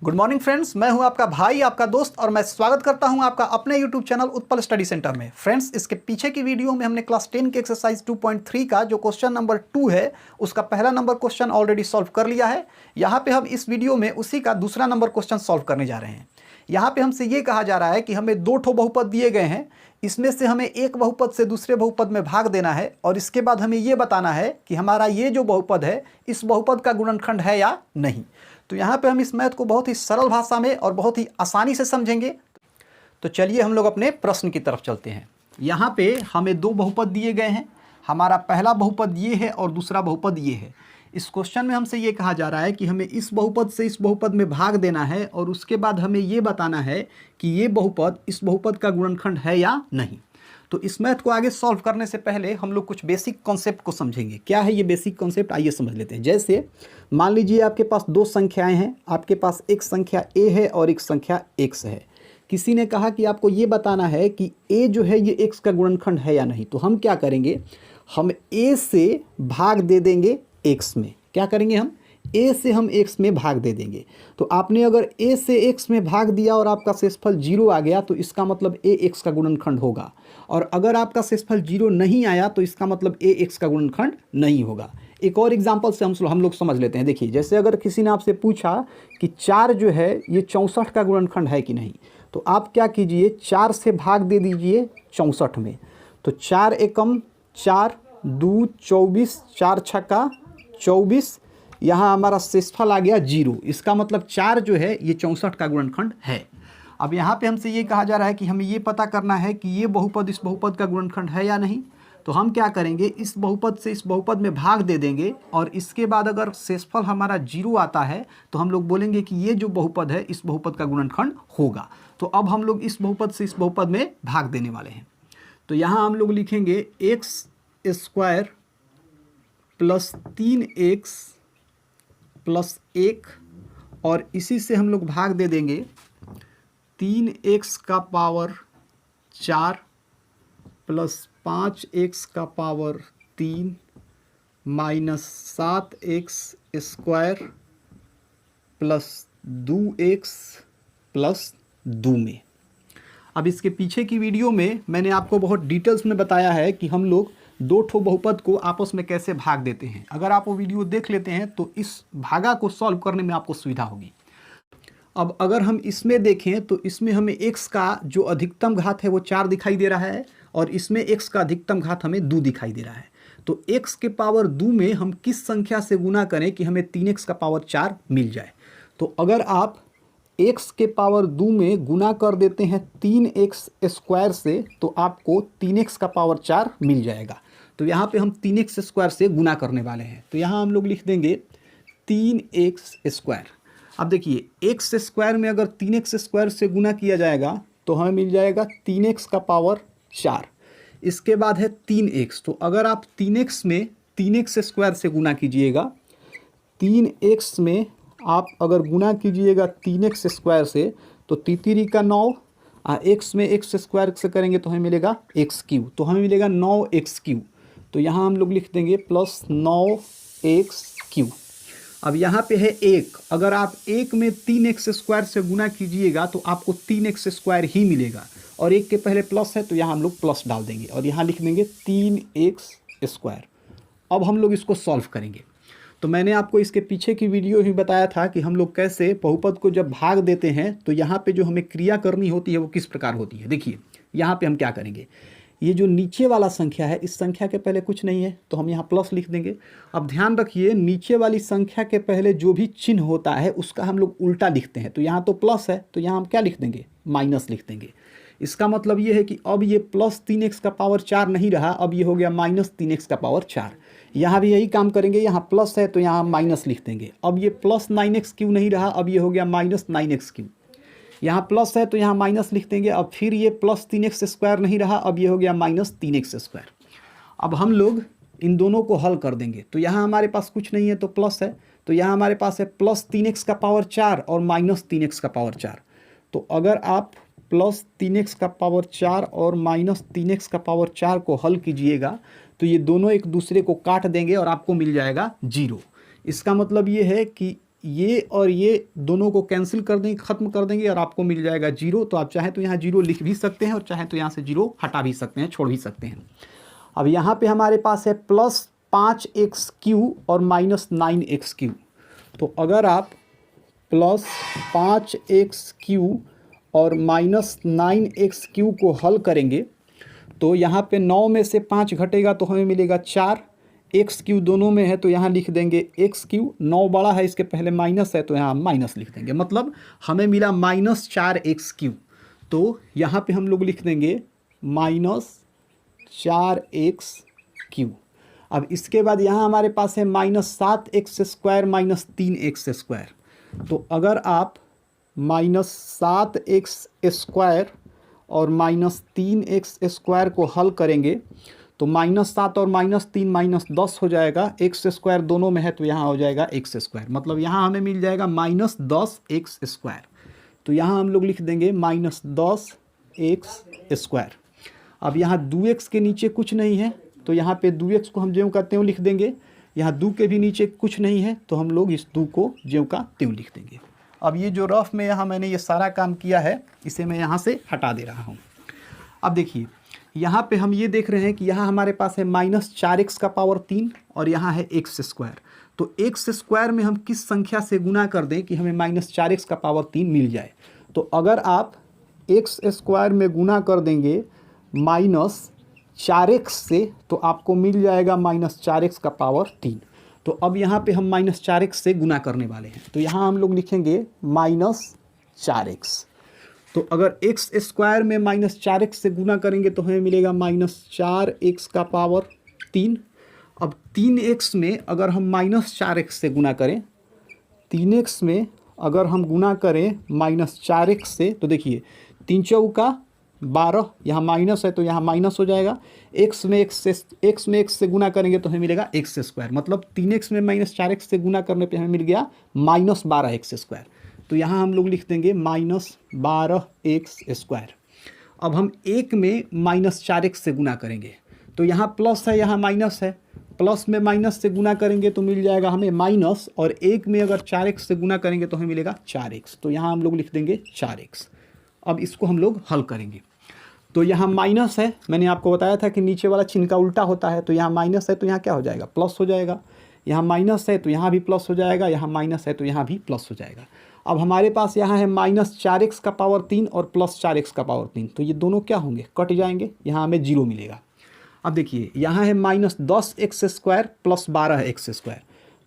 Good morning friends, मैं हूं आपका भाई, आपका दोस्त और मैं स्वागत करता हूं आपका अपने YouTube channel Utpal study centre में। फ्रेंड्स, इसके पीछे की वीडियो में हमने क्लास 10 के एक्सरसाइज 2.3 का जो क्वेश्चन नंबर 2 है उसका पहला नंबर क्वेश्चन ऑलरेडी सॉल्व कर लिया है। यहाँ पे हम इस वीडियो में उसी का दूसरा नंबर क्वेश्चन सॉल्व करने जा रहे हैं। यहाँ पे हमसे ये कहा जा रहा है कि हमें दो ठो बहुपद दिए गए हैं, इसमें से हमें एक बहुपद से दूसरे बहुपद में भाग देना है और इसके बाद हमें ये बताना है कि हमारा ये जो बहुपद है इस बहुपद का गुणनखंड है या नहीं। तो यहाँ पे हम इस मैथ को बहुत ही सरल भाषा में और बहुत ही आसानी से समझेंगे। तो चलिए हम लोग अपने प्रश्न की तरफ चलते हैं। यहाँ पे हमें दो बहुपद दिए गए हैं, हमारा पहला बहुपद ये है और दूसरा बहुपद ये है। इस क्वेश्चन में हमसे ये कहा जा रहा है कि हमें इस बहुपद से इस बहुपद में भाग देना है और उसके बाद हमें ये बताना है कि ये बहुपद इस बहुपद का गुणनखंड है या नहीं। तो इस मैथ को आगे सॉल्व करने से पहले हम लोग कुछ बेसिक कॉन्सेप्ट को समझेंगे। क्या है ये बेसिक कॉन्सेप्ट, आइए समझ लेते हैं। जैसे मान लीजिए आपके पास दो संख्याएं हैं, आपके पास एक संख्या a है और एक संख्या x है। किसी ने कहा कि आपको ये बताना है कि a जो है ये x का गुणनखंड है या नहीं। तो हम क्या करेंगे, हम a से भाग दे देंगे x में। क्या करेंगे, हम a से हम x में भाग दे देंगे। तो आपने अगर a से x में भाग दिया और आपका शेषफल 0 आ गया तो इसका मतलब a x का गुणनखंड होगा, और अगर आपका शेषफल 0 नहीं आया तो इसका मतलब a x का गुणनखंड नहीं होगा। एक और एग्जांपल से हम लोग समझ लेते हैं। देखिए, जैसे अगर किसी ने आपसे पूछा कि 4 जो है ये 64 का गुणनखंड है कि नहीं, तो आप क्या कीजिए, 4 से भाग दे दीजिए 64 में। तो 4 एकम 4, 2 24, 4 छक्का 24, यहाँ हमारा शेषफल आ गया 0। इसका मतलब 4 जो है ये 64 का गुणनखंड है। अब यहाँ पे हमसे ये कहा जा रहा है कि हमें ये पता करना है कि ये बहुपद इस बहुपद का गुणनखंड है या नहीं। तो हम क्या करेंगे, इस बहुपद से इस बहुपद में भाग दे देंगे और इसके बाद अगर शेषफल हमारा 0 आता है तो हम लोग बोलेंगे कि ये जो बहुपद है इस बहुपद का गुणनखंड होगा। तो अब हम लोग इस बहुपद से इस बहुपद में भाग देने वाले हैं। तो यहाँ हम लोग लिखेंगे x² प्लस 3x प्लस 1 और इसी से हम लोग भाग दे देंगे 3x का पावर 4 प्लस 5x का power 3 minus 7x² plus 2x plus 2 में। अब इसके पीछे की वीडियो में मैंने आपको बहुत डिटेल्स में बताया है कि हम लोग दो ठो बहुपद को आपस में कैसे भाग देते हैं। अगर आप वो वीडियो देख लेते हैं तो इस भागा को सॉल्व करने में आपको सुविधा होगी। अब अगर हम इसमें देखें तो इसमें हमें x का जो अधिकतम घात है वो 4 दिखाई दे रहा है और इसमें x का अधिकतम घात हमें 2 दिखाई दे रहा है। तो x के पावर 2 में हम किस संख्या से गुना करें कि हमें 3x का पावर 4 मिल जाए। तो अगर आप x के पावर 2 में गुना कर देते हैं 3x² से तो आपको 3x का पावर 4 मिल जाएगा। तो यहाँ पे हम 3x² से गुना करने वाले हैं। तो यहाँ हम लोग लिख देंगे 3x²। अब देखिए, x² में अगर 3x² से गुना किया जाएगा तो हमें मिल जाएगा 3x का पावर 4। इसके बाद है 3x। तो अगर आप 3x में 3x² से गुना कीजिएगा, 3x में आप अगर गुना कीजिएगा 3x² से तो 3 का 9, x में x² से करेंगे तो हमें मिलेगा x³। तो हमें मिलेगा 9x³। तो यहाँ हम लोग लिख देंगे प्लस 9x³। अब यहाँ पे है 1। अगर आप 1 में 3x² से गुना कीजिएगा तो आपको 3x² ही मिलेगा और 1 के पहले प्लस है तो यहाँ हम लोग प्लस डाल देंगे और यहाँ लिख देंगे 3x²। अब हम लोग इसको सॉल्व करेंगे। तो मैंने आपको इसके पीछे की वीडियो ही बताया था कि हम लोग कैसे बहुपद को जब भाग देते हैं तो यहाँ पे जो हमें क्रिया करनी होती है वो किस प्रकार होती है। देखिए, यहाँ पे हम क्या करेंगे, ये जो नीचे वाला संख्या है इस संख्या के पहले कुछ नहीं है तो हम यहाँ प्लस लिख देंगे। अब ध्यान रखिए, नीचे वाली संख्या के पहले जो भी चिन्ह होता है उसका हम लोग उल्टा लिखते हैं। तो यहाँ तो प्लस है तो यहाँ हम क्या लिख देंगे, माइनस लिख देंगे। इसका मतलब ये है कि अब ये प्लस 3x का पावर 4 नहीं रहा, अब ये हो गया माइनस 3x का पावर 4। यहाँ भी यही काम करेंगे, यहाँ प्लस है तो यहाँ माइनस लिख देंगे। अब ये प्लस 9x³ नहीं रहा, अब ये हो गया माइनस 9x³। यहाँ प्लस है तो यहाँ माइनस लिख देंगे। अब फिर ये प्लस 3x² नहीं रहा, अब ये हो गया माइनस 3x²। अब हम लोग इन दोनों को हल कर देंगे। तो यहाँ हमारे पास कुछ नहीं है तो प्लस है, तो यहाँ हमारे पास है प्लस 3x का पावर 4 और माइनस 3x का पावर 4। तो अगर आप प्लस 3x का पावर 4 और माइनस 3x का पावर 4 को हल कीजिएगा तो ये दोनों एक दूसरे को काट देंगे और आपको मिल जाएगा 0। इसका मतलब ये है कि ये और ये दोनों को कैंसिल कर देंगे, ख़त्म कर देंगे और आपको मिल जाएगा 0। तो आप चाहें तो यहाँ 0 लिख भी सकते हैं और चाहें तो यहाँ से 0 हटा भी सकते हैं, छोड़ भी सकते हैं। अब यहाँ पे हमारे पास है प्लस 5x³ और माइनस 9x³ तो अगर आप प्लस 5x³ और माइनस 9x³ को हल करेंगे तो यहाँ पे 9 में से 5 घटेगा तो हमें मिलेगा 4, x³ दोनों में है तो यहाँ लिख देंगे x³, 9 बड़ा है इसके पहले माइनस है तो यहाँ माइनस लिख देंगे, मतलब हमें मिला माइनस 4x³। तो यहाँ पे हम लोग लिख देंगे माइनस 4x³। अब इसके बाद यहाँ हमारे पास है माइनस 7x² माइनस 3x²। तो अगर आप माइनस 7x² और माइनस 3x² को हल करेंगे तो माइनस 7 और माइनस 3 माइनस 10 हो जाएगा, x² दोनों में है तो यहाँ हो जाएगा x², मतलब यहाँ हमें मिल जाएगा माइनस 10x²। तो यहाँ हम लोग लिख देंगे माइनस 10x²। अब यहाँ 2x के नीचे कुछ नहीं है तो यहाँ पे 2x को हम ज्यों का त्यों लिख देंगे, यहाँ 2 के भी नीचे कुछ नहीं है तो हम लोग इस 2 को ज्यों का त्यों लिख देंगे। अब ये जो रफ में यहाँ मैंने ये सारा काम किया है इसे मैं यहाँ से हटा दे रहा हूँ। अब देखिए यहाँ पे हम ये देख रहे हैं कि यहाँ हमारे पास है माइनस 4x का पावर 3 और यहाँ है x²। तो x² में हम किस संख्या से गुना कर दें कि हमें माइनस 4x का पावर 3 मिल जाए। तो अगर आप x² में गुना कर देंगे माइनस 4x से तो आपको मिल जाएगा माइनस 4x का पावर 3। तो अब यहाँ पे हम माइनस 4x से गुना करने वाले हैं तो यहाँ हम लोग लिखेंगे माइनस 4x। तो अगर x² में माइनस 4x से गुना करेंगे तो हमें मिलेगा माइनस 4x का पावर 3। अब 3x में अगर हम माइनस 4x से गुना करें, 3x में अगर हम गुना करें माइनस 4x से तो देखिए 3 चौका 12, यहाँ माइनस है तो यहाँ माइनस हो जाएगा। x में x से गुना करेंगे तो हमें मिलेगा x², मतलब 3x में माइनस 4x से गुना करने पे हमें मिल गया माइनस 12x²। तो यहाँ हम लोग लिख देंगे माइनस 12x²। अब हम 1 में माइनस 4x से गुना करेंगे तो यहाँ प्लस है यहाँ माइनस है, प्लस में माइनस से गुना करेंगे तो मिल जाएगा हमें माइनस, और 1 में अगर 4x से गुना करेंगे तो हमें मिलेगा 4x। तो यहाँ हम लोग लिख देंगे 4x। अब इसको हम लोग हल करेंगे तो यहाँ माइनस है, मैंने आपको बताया था कि नीचे वाला चिन्ह का उल्टा होता है, तो यहाँ माइनस है तो यहाँ क्या हो जाएगा प्लस हो जाएगा, यहाँ माइनस है तो यहाँ भी प्लस हो जाएगा, यहाँ माइनस है तो यहाँ भी प्लस हो जाएगा। अब हमारे पास यहाँ है माइनस 4x का पावर 3 और प्लस 4x का पावर 3, तो ये दोनों क्या होंगे कट जाएंगे, यहाँ हमें 0 मिलेगा। अब देखिए यहाँ है माइनस 10x² प्लस 12x²।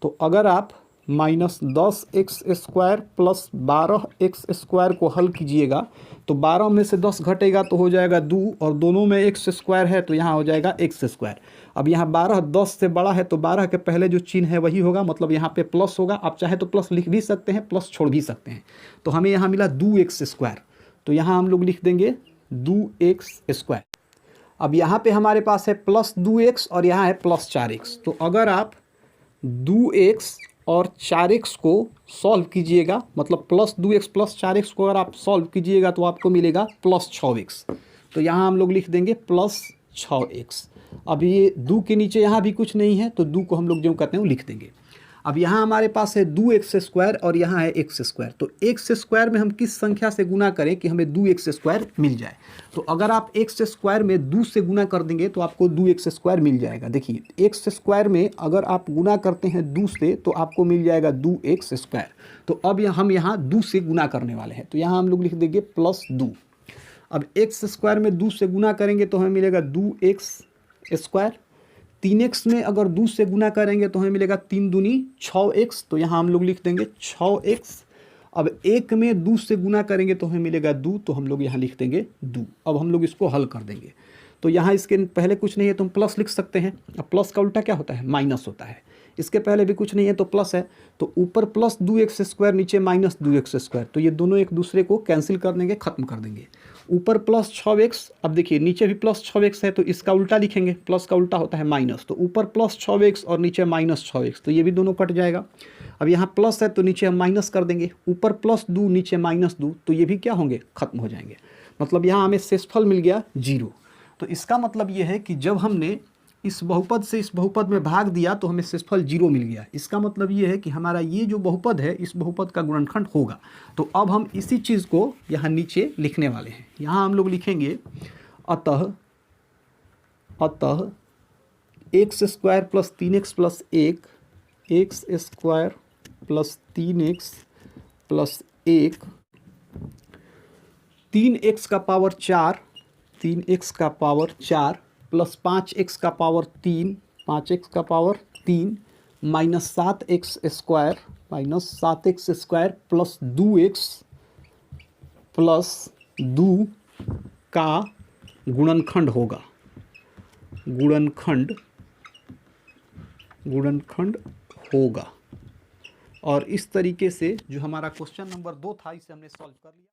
तो अगर आप माइनस 10x² प्लस 12x² को हल कीजिएगा तो 12 में से 10 घटेगा तो हो जाएगा 2, और दोनों में x² है तो यहाँ हो जाएगा x²। अब यहाँ 12 10 से बड़ा है तो 12 के पहले जो चिन्ह है वही होगा, मतलब यहाँ पे प्लस होगा। आप चाहे तो प्लस लिख भी सकते हैं, प्लस छोड़ भी सकते हैं। तो हमें यहाँ मिला 2x², तो यहाँ हम लोग लिख देंगे 2x²। अब यहाँ पे हमारे पास है प्लस 2x और यहाँ है प्लस 4x। तो अगर आप 2x और 4x को सॉल्व कीजिएगा, मतलब प्लस 2x प्लस 4x को अगर आप सॉल्व कीजिएगा तो आपको मिलेगा प्लस 6x। तो यहाँ हम लोग लिख देंगे प्लस 6x। अब ये 2 के नीचे यहाँ भी कुछ नहीं है तो 2 को हम लोग जो कहते हैं वो लिख देंगे। अब यहाँ हमारे पास है 2x² और यहाँ है x²। तो x² में हम किस संख्या से गुना करें कि हमें 2x² मिल जाए। तो अगर आप x² में 2 से गुना कर देंगे तो आपको 2x² मिल जाएगा। देखिए x² में अगर आप गुना करते हैं 2 से तो आपको मिल जाएगा 2x²। तो अब हम यहाँ 2 से गुना करने वाले हैं तो यहाँ हम लोग लिख देंगे प्लस 2। अब x² में 2 से गुना करेंगे तो हमें मिलेगा 2x²। 3x में अगर 2 से गुना करेंगे तो हमें मिलेगा 3 दूनी 6x। तो यहाँ हम लोग लिख देंगे 6x। अब 1 में 2 से गुना करेंगे तो हमें मिलेगा 2, तो हम लोग यहाँ लिख देंगे 2। अब हम लोग इसको हल कर देंगे तो यहाँ इसके पहले कुछ नहीं है तो हम प्लस लिख सकते हैं। अब प्लस का उल्टा क्या होता है, माइनस होता है। इसके पहले भी कुछ नहीं है तो प्लस है, तो ऊपर प्लस 2x² नीचे माइनस 2x²। तो ये दोनों एक दूसरे को कैंसिल कर देंगे, ख़त्म कर देंगे। ऊपर प्लस 6x, अब देखिए नीचे भी प्लस 6x है तो इसका उल्टा लिखेंगे, प्लस का उल्टा होता है माइनस। तो ऊपर प्लस 6x और नीचे माइनस 6x, तो ये भी दोनों कट जाएगा। अब यहाँ प्लस है तो नीचे हम माइनस कर देंगे, ऊपर प्लस 2 नीचे माइनस 2, तो ये भी क्या होंगे, खत्म हो जाएंगे। मतलब यहाँ हमें शेषफल मिल गया 0। तो इसका मतलब ये है कि जब हमने इस बहुपद से इस बहुपद में भाग दिया तो हमें शेषफल 0 मिल गया। इसका मतलब ये है कि हमारा ये जो बहुपद है इस बहुपद का गुणनखंड होगा। तो अब हम इसी चीज़ को यहाँ नीचे लिखने वाले हैं। यहाँ हम लोग लिखेंगे अतः x square plus 3x plus 1, x square plus 3x plus 1, 3x का पावर 4, 3x का पावर 4 प्लस 5x का पावर 3, 5x का power 3 minus 7x square plus 2 का गुणनखंड होगा। गुणनखंड होगा। और इस तरीके से जो हमारा क्वेश्चन नंबर 2 था इसे हमने सॉल्व कर लिया।